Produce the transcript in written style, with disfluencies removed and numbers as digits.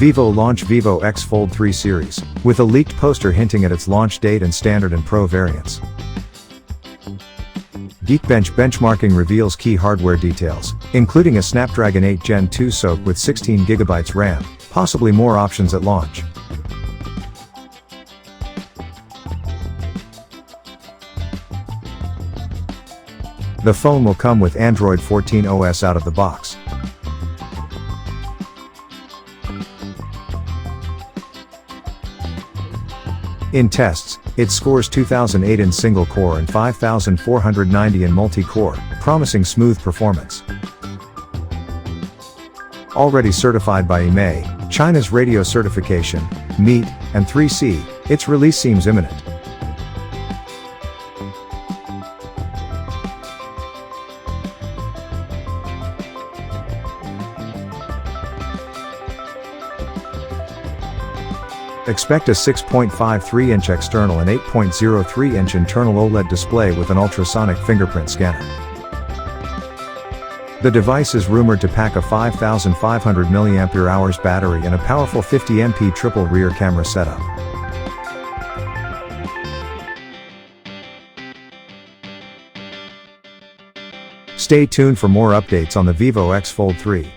Vivo launch Vivo X Fold 3 series, with a leaked poster hinting at its launch date and standard and pro variants. Geekbench Benchmarking reveals key hardware details, including a Snapdragon 8 Gen 2 SoC with 16GB RAM, possibly more options at launch. The phone will come with Android 14 OS out of the box. In tests, it scores 2008 in single-core and 5490 in multi-core, promising smooth performance. Already certified by IMEI, China's radio certification, MEET, and 3C, its release seems imminent. Expect a 6.53-inch external and 8.03-inch internal OLED display with an ultrasonic fingerprint scanner. The device is rumored to pack a 5500 mAh battery and a powerful 50MP triple rear camera setup. Stay tuned for more updates on the Vivo X Fold 3.